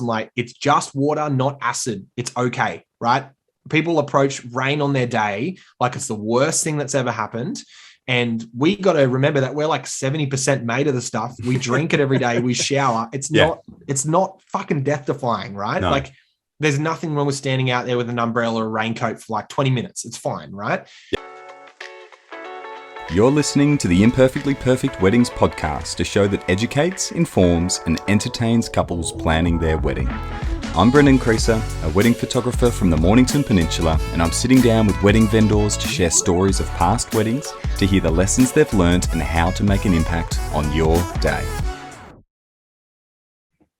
I'm like, it's just water, not acid. It's okay, right? People approach rain on their day like it's the worst thing that's ever happened. And we got to remember that we're like 70% made of the stuff. We drink it every day. We shower. It's not fucking death defying, right? No. Like there's nothing wrong with standing out there with an umbrella or a raincoat for like 20 minutes. It's fine, right? You're listening to the Imperfectly Perfect Weddings podcast, a show that educates, informs, and entertains couples planning their wedding. I'm Brendan Creaser, a wedding photographer from the Mornington Peninsula, and I'm sitting down with wedding vendors to share stories of past weddings, to hear the lessons they've learned and how to make an impact on your day.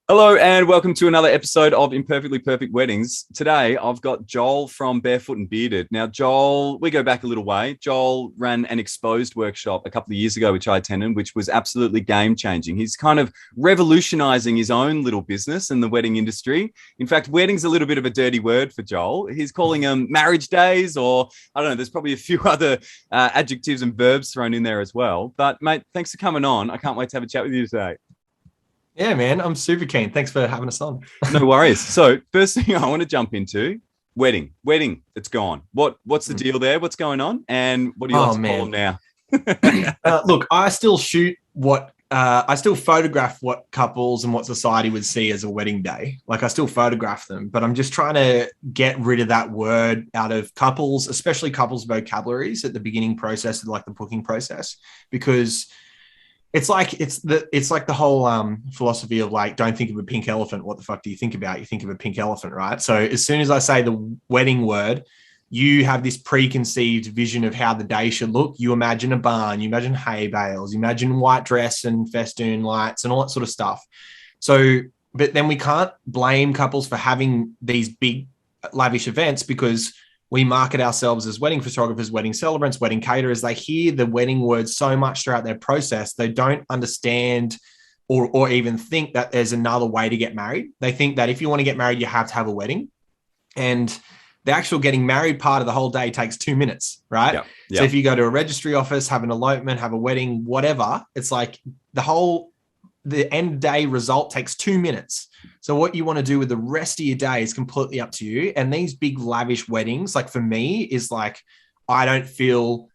Hello and welcome to another episode of Imperfectly Perfect Weddings. Today I've got Joel from Barefoot and Bearded. Now Joel, we go back a little way. Joel ran an exposed workshop a couple of years ago, which I attended, which was absolutely game changing. He's kind of revolutionizing his own little business in the wedding industry. In fact, wedding's a little bit of a dirty word for Joel. He's calling them marriage days, or I don't know, there's probably a few other adjectives and verbs thrown in there as well. But mate, thanks for coming on. I can't wait to have a chat with you today. Yeah, man, I'm super keen. Thanks for having us on. No worries. So first thing I want to jump into, wedding, it's gone. What's the deal there? What's going on? And what do you like to call them now? Look, I still I still photograph what couples and what society would see as a wedding day. Like I still photograph them, but I'm just trying to get rid of that word out of couples, especially couples vocabularies at the beginning process, like the booking process, because it's like the whole philosophy of like, don't think of a pink elephant. What the fuck do you think about? You think of a pink elephant, right? So as soon as I say the wedding word, you have this preconceived vision of how the day should look. You imagine a barn, you imagine hay bales, you imagine white dress and festoon lights and all that sort of stuff. So, but then we can't blame couples for having these big lavish events because we market ourselves as wedding photographers, wedding celebrants, wedding caterers. They hear the wedding word so much throughout their process, they don't understand or even think that there's another way to get married. They think that if you want to get married, you have to have a wedding. And the actual getting married part of the whole day takes 2 minutes, right? Yeah. So if you go to a registry office, have an elopement, have a wedding, whatever, it's like the end day result takes 2 minutes. So what you want to do with the rest of your day is completely up to you. And these big lavish weddings, like for me, is like, I feel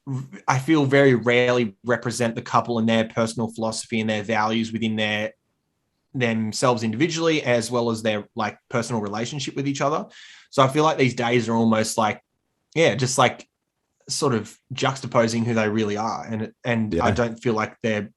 very rarely represent the couple and their personal philosophy and their values within themselves individually, as well as their like personal relationship with each other. So I feel like these days are almost like, just like sort of juxtaposing who they really are. And I don't feel like they're,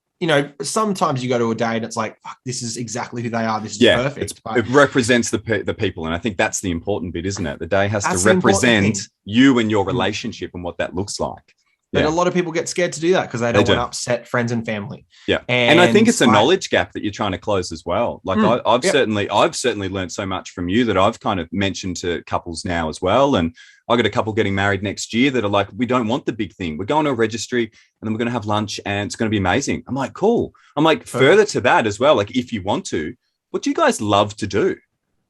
sometimes you go to a day and it's like, fuck, this is exactly who they are. This is perfect. It represents the people. And I think that's the important bit, isn't it? The day has to represent you and your relationship and what that looks like. But a lot of people get scared to do that because they don't want to upset friends and family. Yeah. And I think it's a knowledge gap that you're trying to close as well. Like I've certainly learned so much from you that I've kind of mentioned to couples now as well. And I got a couple getting married next year that are like, we don't want the big thing. We're going to a registry and then we're going to have lunch and it's going to be amazing. I'm like, cool. I'm like, further to that as well. Like if you want to, what do you guys love to do?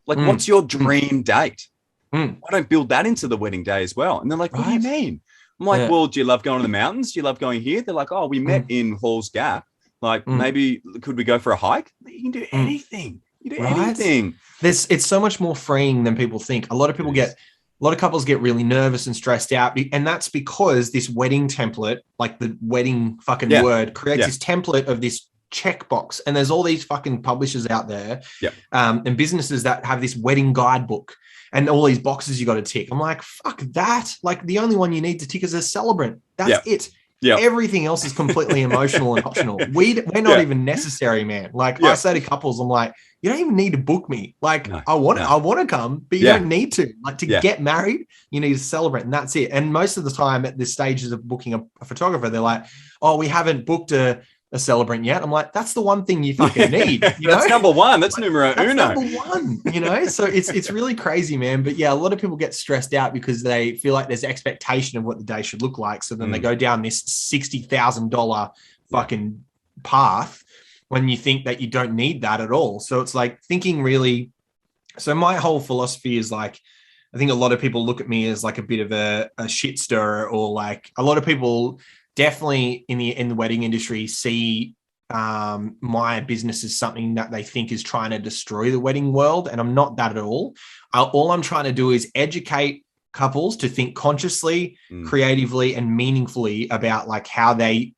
Like, what's your dream date? Why don't build that into the wedding day as well? And they're like, what do you mean? I'm like, well, do you love going to the mountains? Do you love going here? They're like, oh, we met in Hall's Gap. Like maybe could we go for a hike? You can do anything. You do anything. It's so much more freeing than people think. A lot of couples get really nervous and stressed out. And that's because this wedding template, like the wedding fucking word, creates this template of this checkbox. And there's all these fucking publishers out there and businesses that have this wedding guidebook and all these boxes you got to tick. I'm like, fuck that. Like the only one you need to tick is a celebrant. That's it. Yeah. Everything else is completely emotional and optional. We're not even necessary, man. Like I say to couples, I'm like, you don't even need to book me. Like I want to come, but you don't need to. Like to get married, you need to celebrate, and that's it. And most of the time at the stages of booking a photographer, they're like, oh, we haven't booked a celebrant yet. I'm like, that's the one thing you fucking need. That's number one. That's numero uno. Number one, So it's really crazy, man. But yeah, a lot of people get stressed out because they feel like there's expectation of what the day should look like. So then they go down this $60,000 fucking path when you think that you don't need that at all. So it's like thinking really. So my whole philosophy is like, I think a lot of people look at me as like a bit of a shit stirrer, or like a lot of people definitely in the wedding industry see my business is something that they think is trying to destroy the wedding world. And I'm not that at all. All I'm trying to do is educate couples to think consciously, creatively, and meaningfully about like how they,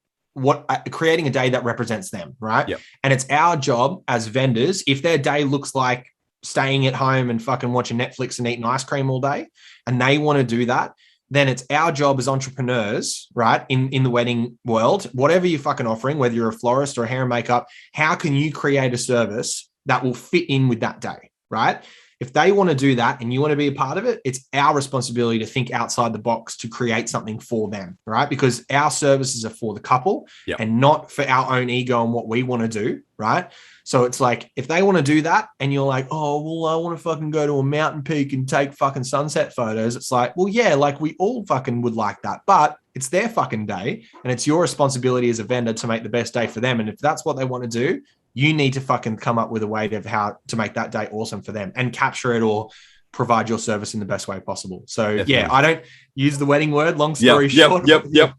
creating a day that represents them, right? Yep. And it's our job as vendors, if their day looks like staying at home and fucking watching Netflix and eating ice cream all day, and they want to do that, then it's our job as entrepreneurs, right, in the wedding world, whatever you're fucking offering, whether you're a florist or hair and makeup, how can you create a service that will fit in with that day, right? If they want to do that and you want to be a part of it, it's our responsibility to think outside the box to create something for them, right? Because our services are for the couple and not for our own ego and what we want to do, right? So it's like, if they want to do that and you're like, oh, well, I want to fucking go to a mountain peak and take fucking sunset photos. It's like, well, yeah, like we all fucking would like that, but it's their fucking day and it's your responsibility as a vendor to make the best day for them. And if that's what they want to do, you need to fucking come up with a way of how to make that day awesome for them and capture it or provide your service in the best way possible. So yeah, I don't use the wedding word, long story short. Yep.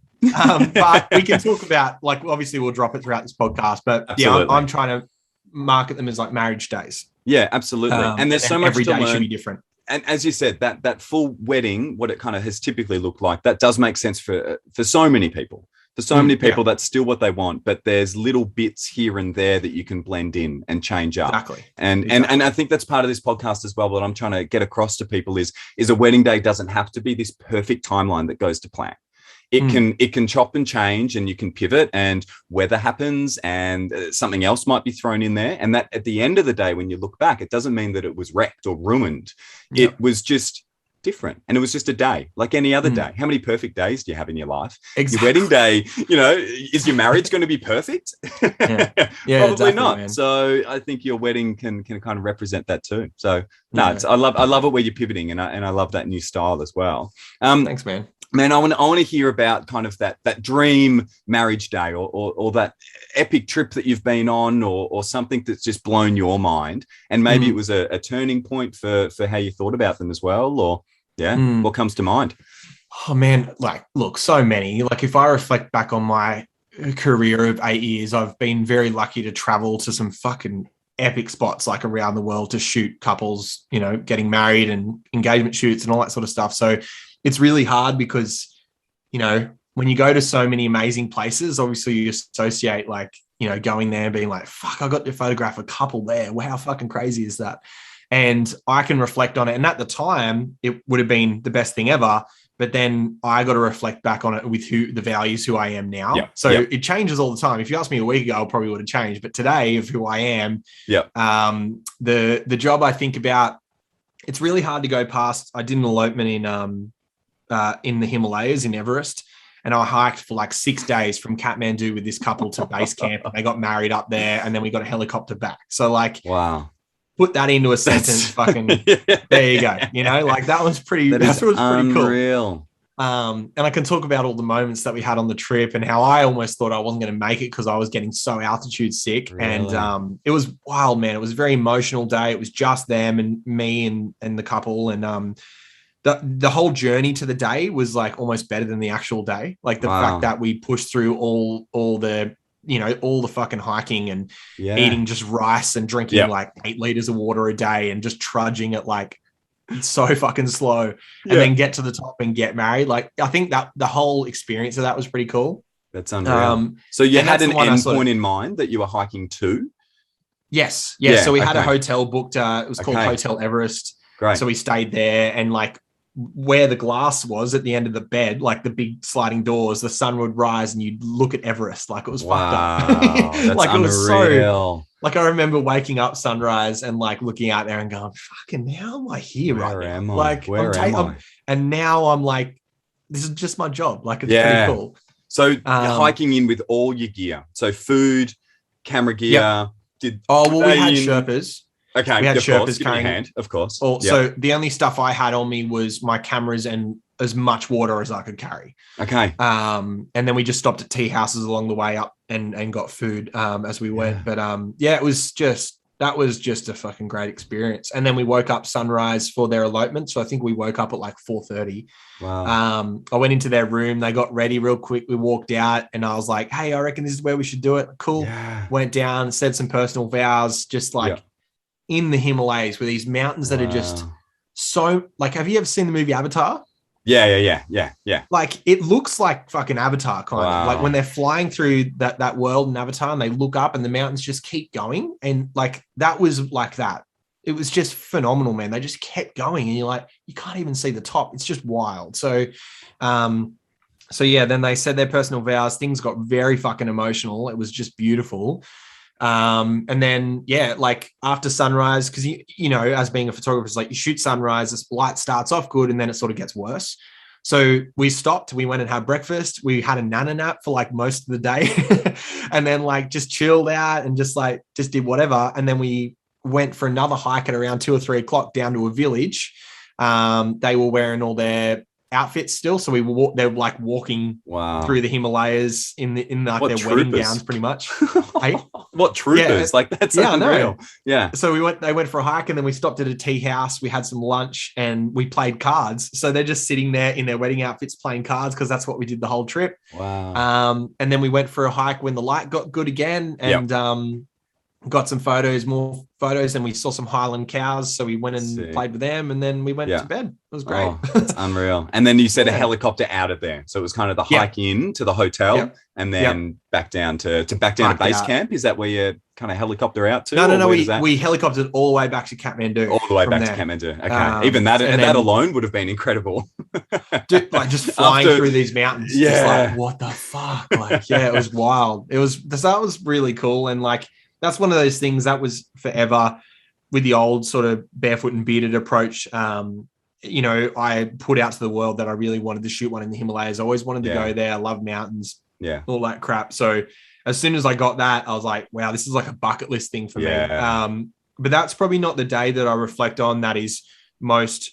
But we can talk about, like, obviously we'll drop it throughout this podcast, but yeah, I'm trying to market them as like marriage days. Yeah, absolutely. And there's so much every to day learn. should be different. And as you said, that full wedding, what it kind of has typically looked like, that does make sense for so many people. For so many people, that's still what they want, but there's little bits here and there that you can blend in and change up. Exactly. And I think that's part of this podcast as well. What I'm trying to get across to people is a wedding day doesn't have to be this perfect timeline that goes to plan. It can chop and change, and you can pivot, and weather happens, and something else might be thrown in there. And that at the end of the day, when you look back, it doesn't mean that it was wrecked or ruined. Yep. It was just different, and it was just a day like any other day. How many perfect days do you have in your life? Exactly. Your wedding day, is your marriage going to be perfect? Probably not, man. So I think your wedding can kind of represent that too. So I love it where you're pivoting, and I love that new style as well. Thanks, man. Man, I want to hear about kind of that dream marriage day or that epic trip that you've been on or something that's just blown your mind. And maybe it was a turning point for how you thought about them as well. Or what comes to mind? Oh man, like, look, so many. Like, if I reflect back on my career of 8 years, I've been very lucky to travel to some fucking epic spots like around the world to shoot couples, getting married and engagement shoots and all that sort of stuff. So it's really hard because, when you go to so many amazing places, obviously you associate like, going there and being like, fuck, I got to photograph a couple there. Wow, how fucking crazy is that? And I can reflect on it. And at the time, it would have been the best thing ever. But then I got to reflect back on it with the values who I am now. Yeah. So it changes all the time. If you asked me a week ago, I probably would have changed. But today, of who I am, the job I think about, it's really hard to go past. I did an elopement in the Himalayas in Everest, and I hiked for like 6 days from Kathmandu with this couple to base camp. And they got married up there, and then we got a helicopter back. So like, wow. Put that into a sentence, fucking there you go. Like that was pretty. That was pretty cool. And I can talk about all the moments that we had on the trip and how I almost thought I wasn't going to make it because I was getting so altitude sick. Really? And it was wild, man. It was a very emotional day. It was just them and me and the couple, and the whole journey to the day was like almost better than the actual day. Like the fact that we pushed through all the all the fucking hiking and eating just rice and drinking like 8 liters of water a day and just trudging at like so fucking slow and then get to the top and get married. Like, I think that the whole experience of that was pretty cool. That's unreal. So you had an end point in mind that you were hiking to? Yes. Yeah. So we had a hotel booked. It was called Hotel Everest. Great. So we stayed there, and like where the glass was at the end of the bed, like the big sliding doors, the sun would rise and you'd look at Everest. Like, it was fucked up. That's like unreal. It was so, like, I remember waking up sunrise and like looking out there and going, fucking, how am I here right now? Like, and now I'm like, this is just my job. Like, it's pretty cool. So you're hiking in with all your gear. So food, camera gear. We had Sherpas. Okay, we had Sherpas carrying hand, of course. So the only stuff I had on me was my cameras and as much water as I could carry. Okay. And then we just stopped at tea houses along the way up and got food as we went. But it was just that was just a fucking great experience. And then we woke up sunrise for their elopement. So I think we woke up at like 4:30. Wow. I went into their room. They got ready real quick. We walked out and I was like, hey, I reckon this is where we should do it. Cool. Yeah. Went down, said some personal vows, just like in the Himalayas with these mountains that are just so like, have you ever seen the movie Avatar? Yeah. Like it looks like fucking Avatar kind of like when they're flying through that world in Avatar and they look up and the mountains just keep going. And like, that was like that. It was just phenomenal, man. They just kept going and you're like, you can't even see the top. It's just wild. So yeah, then they said their personal vows. Things got very fucking emotional. It was just beautiful. And then, yeah, like after sunrise, because, you know, as being a photographer, it's like you shoot sunrise, this light starts off good and then it sort of gets worse. So we stopped, we went and had breakfast. We had a nana nap for like most of the day and then like just chilled out and just did whatever. And then we went for another hike at around 2 or 3 o'clock down to a village. They were wearing all their outfits still, so they were like walking through the Himalayas in like their troopers? Wedding gowns pretty much. Hey? What troopers? Like that's unreal. Yeah. So they went for a hike and then we stopped at a tea house, we had some lunch and we played cards. So they're just sitting there in their wedding outfits playing cards because that's what we did the whole trip. Wow. And then we went for a hike when the light got good again and got some more photos, and we saw some Highland cows. So we went and played with them, and then we went to bed. It was great. Oh, that's unreal. And then you said a helicopter out of there. So it was kind of the hike in to the hotel and then back down to base camp. Is that where you kind of helicopter out to? No. We helicoptered all the way back to Kathmandu. All the way back to Kathmandu. Okay. Even that alone would have been incredible. Dude, like just flying through these mountains. Yeah. Just like, what the fuck? Like, it was wild. That was really cool. And like, that's one of those things that was forever with the old sort of Barefoot and Bearded approach. You know, I put out to the world that I really wanted to shoot one in the Himalayas. I always wanted to go there. I love mountains, all that crap. So as soon as I got that, I was like, wow, this is like a bucket list thing for me. But that's probably not the day that I reflect on that is most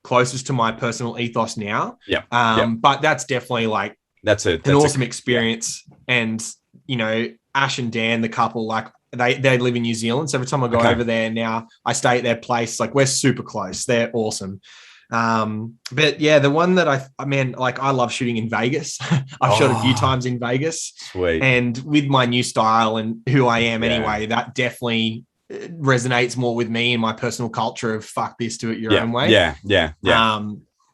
closest to my personal ethos now. But that's definitely like that's an awesome experience. And, you know, Ash and Dan, the couple, like they live in New Zealand. So every time I go over there now, I stay at their place. Like we're super close. They're awesome. But yeah, the one that I love shooting in Vegas. I've shot a few times in Vegas. Sweet. And with my new style and who I am anyway, that definitely resonates more with me and my personal culture of fuck this, do it your own way. Yeah.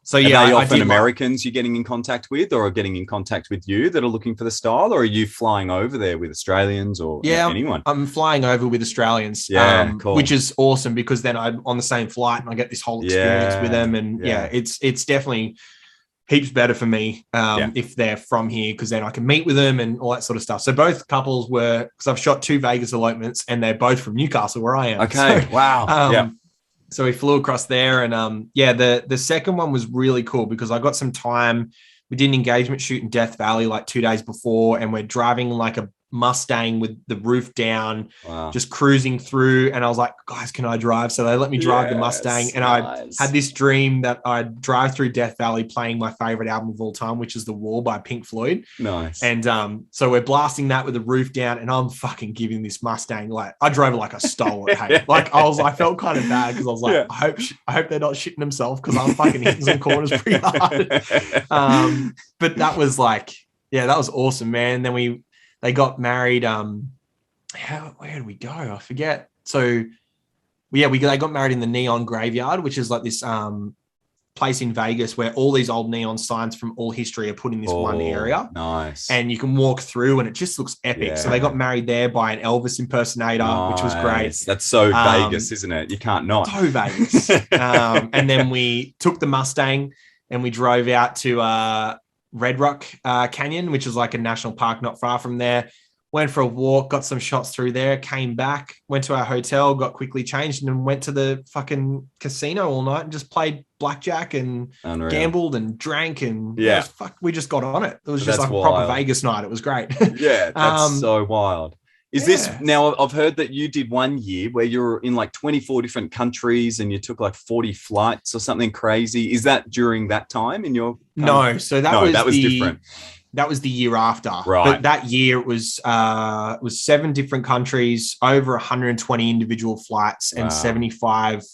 So are they often Americans you're getting in contact with or are getting in contact with you that are looking for the style, or are you flying over there with Australians or anyone? I'm flying over with Australians, cool. Which is awesome because then I'm on the same flight and I get this whole experience with them. And it's definitely heaps better for me if they're from here because then I can meet with them and all that sort of stuff. So both couples were, because I've shot 2 Vegas elopements and they're both from Newcastle where I am. Okay, so, wow. So we flew across there and the second one was really cool because I got some time. We did an engagement shoot in Death Valley like 2 days before and we're driving like a Mustang with the roof down, just cruising through. And I was like, guys, can I drive? So they let me drive the Mustang. And I had this dream that I'd drive through Death Valley playing my favorite album of all time, which is The Wall by Pink Floyd. Nice. And so we're blasting that with the roof down and I'm fucking giving this Mustang, like I drove it like I stole it. Hey, like I felt kind of bad because I was like, I hope they're not shitting themselves because I'm fucking hitting some corners pretty hard. But that was like, that was awesome, man. And then they got married. Where did we go? I forget. So, they got married in the Neon Graveyard, which is like this place in Vegas where all these old neon signs from all history are put in this one area. Nice. And you can walk through and it just looks epic. Yeah. So they got married there by an Elvis impersonator, which was great. That's so Vegas, isn't it? You can't not. So Vegas. And then we took the Mustang and we drove out to Red Rock Canyon, which is like a national park not far from there. Went for a walk, got some shots through there, came back, went to our hotel, got quickly changed, and then went to the fucking casino all night and just played blackjack and gambled and drank and we just got on it. It was just like a proper Vegas night. It was great. Yeah, that's so wild. Is this now? I've heard that you did one year where you're in like 24 different countries and you took like 40 flights or something crazy. Is that during that time in your? No, so that was different. That was the year after. Right. But that year it was 7 different countries, over 120 individual flights, and 75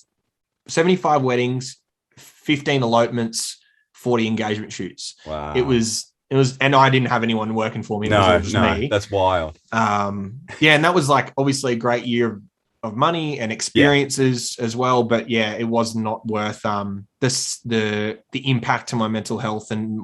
weddings, 15 elopements, 40 engagement shoots. Wow. It was, and I didn't have anyone working for me. It was just me. That's wild. And that was like obviously a great year of money and experiences as well. But yeah, it was not worth the impact to my mental health and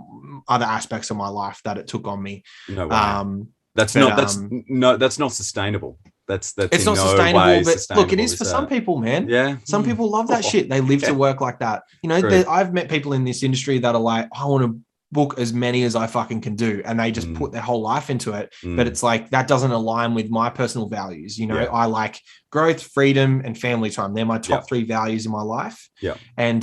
other aspects of my life that it took on me. No way. That's not sustainable. It's not sustainable, but look, it is for some people, man. Yeah. Some people love that shit. They live to work like that. You know, I've met people in this industry that are like, I want to book as many as I fucking can do. And they just put their whole life into it. But it's like, that doesn't align with my personal values. You know, I like growth, freedom, and family time. They're my top 3 values in my life. Yeah. And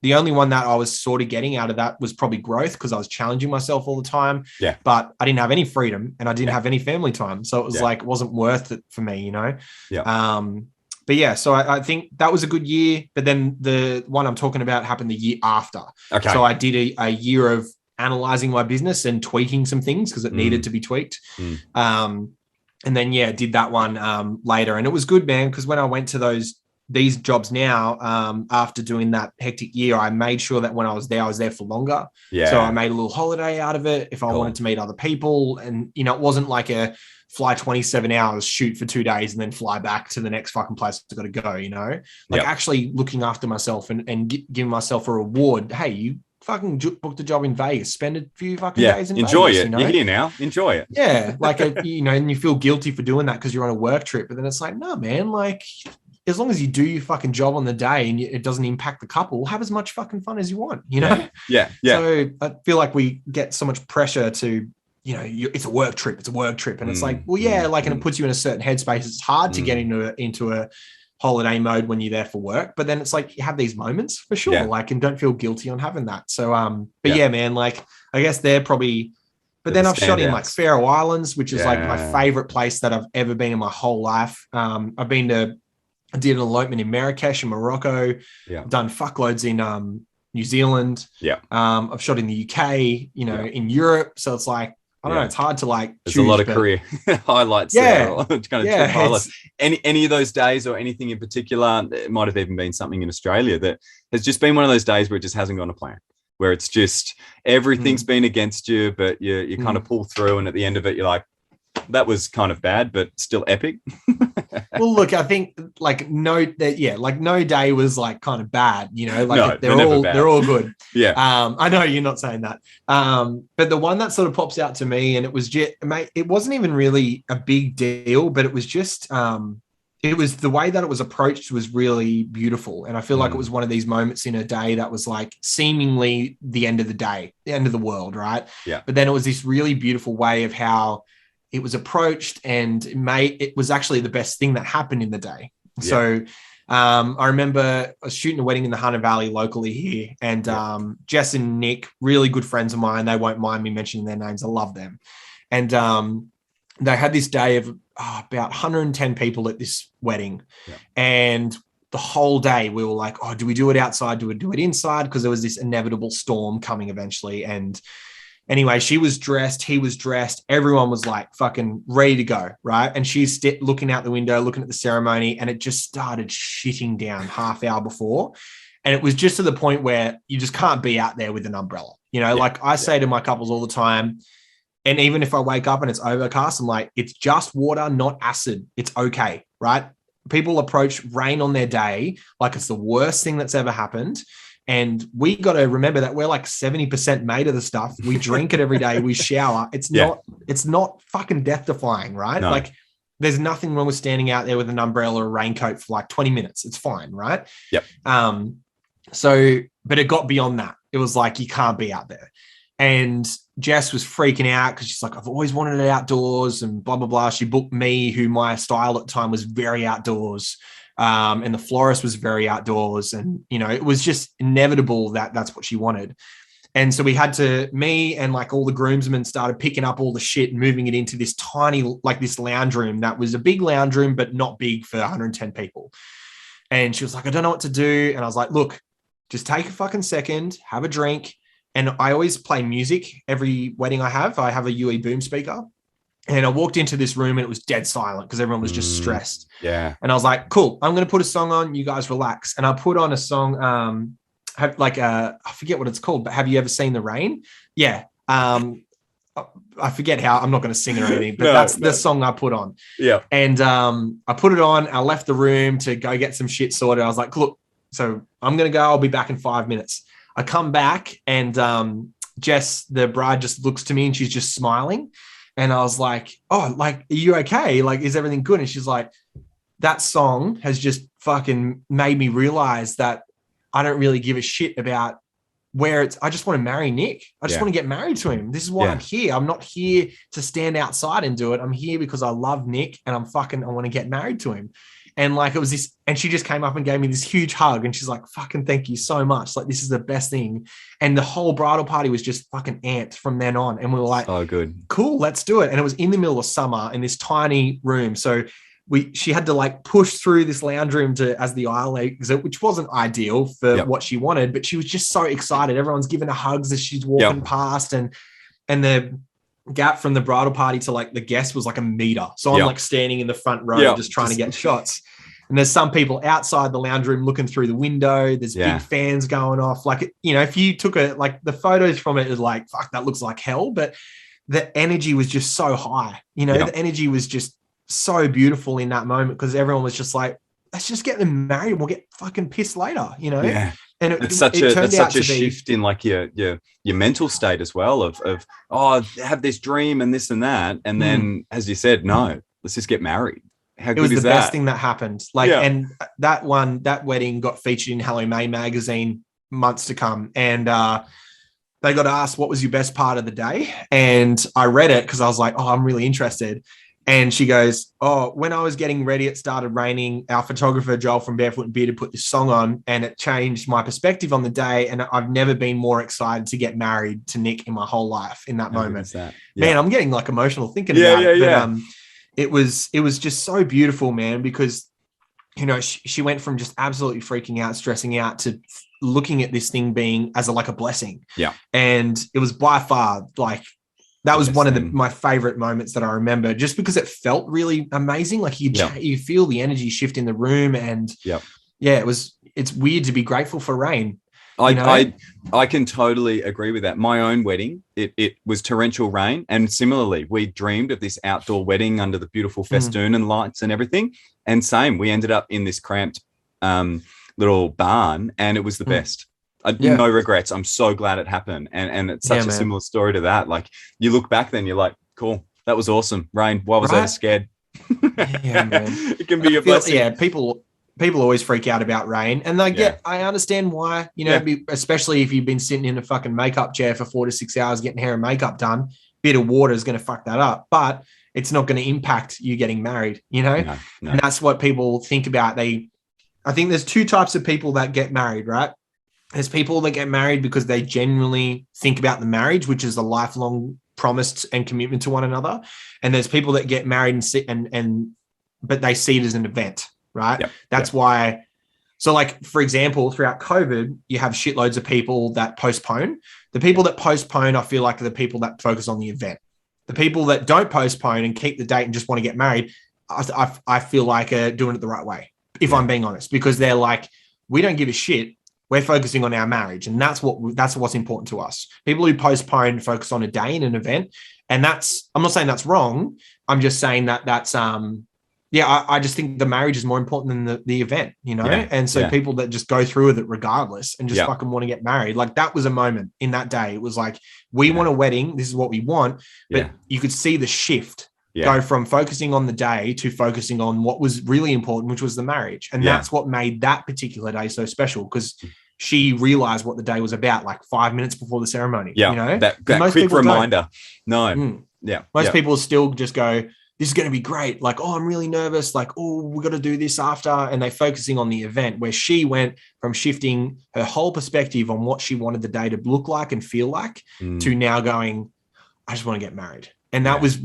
the only one that I was sort of getting out of that was probably growth, because I was challenging myself all the time. Yeah. But I didn't have any freedom and I didn't have any family time. So it was like, it wasn't worth it for me, you know? Yeah. But yeah, so I think that was a good year. But then the one I'm talking about happened the year after. Okay. So I did a year of analyzing my business and tweaking some things because it needed to be tweaked. And then, did that one later. And it was good, man, because when I went to these jobs now, after doing that hectic year, I made sure that when I was there for longer. Yeah. So I made a little holiday out of it if I wanted to meet other people. And, you know, it wasn't like a fly 27 hours, shoot for 2 days, and then fly back to the next fucking place I've got to go, you know? Like actually looking after myself and giving myself a reward. Hey, you fucking booked a job in Vegas, spend a few fucking days in enjoy Vegas, it. You know? You're here now. Enjoy it. Yeah. Like, you know, and you feel guilty for doing that because you're on a work trip. But then it's like, no, man, like, as long as you do your fucking job on the day and it doesn't impact the couple, have as much fucking fun as you want, you know? Yeah. So I feel like we get so much pressure to, you know, it's a work trip. And it's like, well, and it puts you in a certain headspace. It's hard to get into a holiday mode when you're there for work, but then it's like you have these moments for sure, like, and don't feel guilty on having that. So, but yeah, man, like, I guess they're probably, but then I've shot in like Faroe Islands, which is like my favorite place that I've ever been in my whole life. I did an elopement in Marrakesh in Morocco. Yeah. I've done fuckloads in New Zealand. Yeah. I've shot in the UK, you know, in Europe. So it's like, I don't know, it's hard to like There's a lot of career highlights there. Kind of highlights. Any of those days or anything in particular, it might have even been something in Australia that has just been one of those days where it just hasn't gone to plan, where it's just everything's been against you, but you kind of pull through, and at the end of it, you're like, that was kind of bad, but still epic. Well, look, I think like no day was like kind of bad, you know, like they're all good. Yeah. I know you're not saying that. But the one that sort of pops out to me, and it was just, mate, it wasn't even really a big deal, but it was just, it was the way that it was approached was really beautiful. And I feel like it was one of these moments in a day that was like seemingly the end of the day, the end of the world. Right. Yeah. But then it was this really beautiful way of how it was approached, and it was actually the best thing that happened in the day. Yeah. So I remember I was shooting a wedding in the Hunter Valley locally here, and Jess and Nick, really good friends of mine. They won't mind me mentioning their names. I love them. And they had this day of about 110 people at this wedding. Yeah. And the whole day we were like, oh, do we do it outside? Do we do it inside? Because there was this inevitable storm coming eventually. And anyway, she was dressed, he was dressed, everyone was like fucking ready to go, right? And she's looking out the window, looking at the ceremony, and it just started shitting down half hour before. And it was just to the point where you just can't be out there with an umbrella. You know, like I say to my couples all the time, and even if I wake up and it's overcast, I'm like, it's just water, not acid. It's okay, right? People approach rain on their day like it's the worst thing that's ever happened. And we got to remember that we're like 70% made of the stuff. We drink it every day. We shower. It's not fucking death defying, right? No. Like there's nothing wrong with standing out there with an umbrella or a raincoat for like 20 minutes. It's fine, right? Yep. But it got beyond that. It was like, you can't be out there. And Jess was freaking out because she's like, I've always wanted it outdoors and blah, blah, blah. She booked me, who my style at the time was very outdoors. And the florist was very outdoors, and, you know, it was just inevitable that that's what she wanted. And so we had to, me and like all the groomsmen started picking up all the shit and moving it into this tiny, like this lounge room that was a big lounge room, but not big for 110 people. And she was like, I don't know what to do. And I was like, look, just take a fucking second, have a drink. And I always play music every wedding I have. I have a UE boom speaker. And I walked into this room and it was dead silent because everyone was just stressed. Yeah. And I was like, cool, I'm going to put a song on. You guys relax. And I put on a song, I forget what it's called, but have you ever seen the rain? Yeah. I forget how, I'm not going to sing it or anything, but that's the song I put on. Yeah. And I put it on. I left the room to go get some shit sorted. I was like, look, so I'm going to go. I'll be back in 5 minutes. I come back and Jess, the bride, just looks to me and she's just smiling. And I was like, oh, like, are you okay? Like, is everything good? And she's like, that song has just fucking made me realize that I don't really give a shit about where it's, I just want to marry Nick. I just want to get married to him. This is why I'm here. I'm not here to stand outside and do it. I'm here because I love Nick and I want to get married to him. And like, it was this, and she just came up and gave me this huge hug. And she's like, fucking thank you so much. Like, this is the best thing. And the whole bridal party was just fucking amped from then on. And we were like, oh, good. Cool, let's do it. And it was in the middle of summer in this tiny room. So she had to like push through this lounge room as the aisle exit, which wasn't ideal for what she wanted, but she was just so excited. Everyone's giving her hugs as she's walking past, and the gap from the bridal party to like the guest was like a meter. So I'm like standing in the front row just trying to get shots. And there's some people outside the lounge room looking through the window. There's big fans going off. Like, you know, if you took the photos from it is like, fuck, that looks like hell. But the energy was just so high. You know, the energy was just so beautiful in that moment because everyone was just like, let's just get them married and we'll get fucking pissed later, you know? Yeah. And it's such a shift in like your mental state as well of I have this dream and this and that. And then, as you said, no, let's just get married. How good is that? It was the best thing that happened. Like, and that wedding got featured in Himalayan magazine months to come. And they got asked, what was your best part of the day? And I read it because I was like, oh, I'm really interested. And she goes, oh, when I was getting ready, it started raining. Our photographer, Joel from Barefoot and Bearded, put this song on and it changed my perspective on the day. And I've never been more excited to get married to Nick in my whole life in that moment. Man, I'm getting like emotional thinking about it. But it was just so beautiful, man, because, you know, she went from just absolutely freaking out, stressing out to looking at this thing being as a blessing. Yeah. And it was by far like, that was one of my favorite moments that I remember just because it felt really amazing. Like you feel the energy shift in the room and it's weird to be grateful for rain. I can totally agree with that. My own wedding, it was torrential rain. And similarly, we dreamed of this outdoor wedding under the beautiful festoon and lights and everything. And same, we ended up in this cramped little barn and it was the best. No regrets. I'm so glad it happened. And it's such a similar story to that. Like you look back then, you're like, cool, that was awesome. Rain, why was I scared? Yeah, man. It can be a blessing. Yeah, people always freak out about rain. And I understand why, you know, especially if you've been sitting in a fucking makeup chair for 4 to 6 hours getting hair and makeup done, bit of water is going to fuck that up. But it's not going to impact you getting married, you know? No. And that's what people think about. I think there's 2 types of people that get married, right? There's people that get married because they genuinely think about the marriage, which is a lifelong promise and commitment to one another. And there's people that get married but they see it as an event, right? That's why. So like, for example, throughout COVID, you have shitloads of people that postpone. The people that postpone, I feel like, are the people that focus on the event. The people that don't postpone and keep the date and just want to get married, I feel like are doing it the right way, if I'm being honest, because they're like, we don't give a shit. We're focusing on our marriage, and that's what's important to us. People who postpone focus on a day and an event, and I'm not saying that's wrong. I'm just saying that's I just think the marriage is more important than the event, you know. And so people that just go through with it regardless and just fucking want to get married, like that was a moment in that day. It was like, we want a wedding. This is what we want, but you could see the shift. Go from focusing on the day to focusing on what was really important, which was the marriage. And that's what made that particular day so special, because she realized what the day was about like 5 minutes before the ceremony. You know, that quick reminder. Most people still just go, this is going to be great. Like, oh, I'm really nervous. Like, oh, we got to do this after. And they're focusing on the event, where she went from shifting her whole perspective on what she wanted the day to look like and feel like to now going, I just want to get married. And that was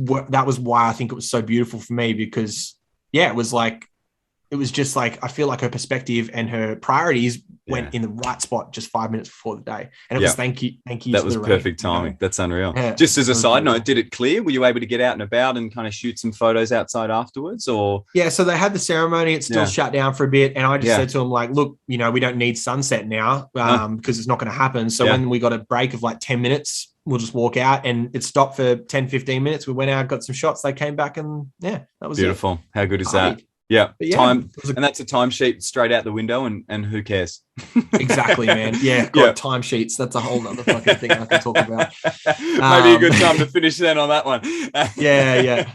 why I think it was so beautiful for me, because it was just like, I feel like her perspective and her priorities went in the right spot just 5 minutes before the day. And it was thank you. That was perfect timing. That's unreal. Yeah, just as a side note, did it clear? Were you able to get out and about and kind of shoot some photos outside afterwards? Or so they had the ceremony. It still shut down for a bit. And I just said to them, like, look, we don't need sunset now because it's not going to happen. So when we got a break of like 10 minutes, we'll just walk out. And it stopped for 10, 15 minutes. We went out, got some shots. They came back, and that was beautiful. How good is that? Yeah. Time, and that's a timesheet straight out the window, and who cares? Exactly, man. Yeah. Timesheets. That's a whole nother fucking thing I can talk about. Maybe a good time to finish then on that one. Yeah.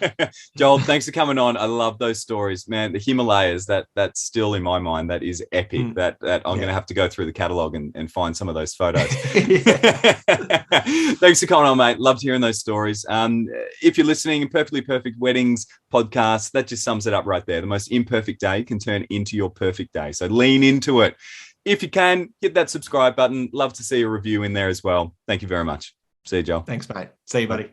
Joel, thanks for coming on. I love those stories, man. The Himalayas, that's still in my mind. That is epic. That I'm going to have to go through the catalog and find some of those photos. Thanks for coming on, mate. Loved hearing those stories. If you're listening, Perfectly Perfect Weddings podcast, that just sums it up right there. The most imperfect day can turn into your perfect day. So lean into it. If you can, hit that subscribe button. Love to see a review in there as well. Thank you very much. See you, Joel. Thanks, mate. See you, buddy.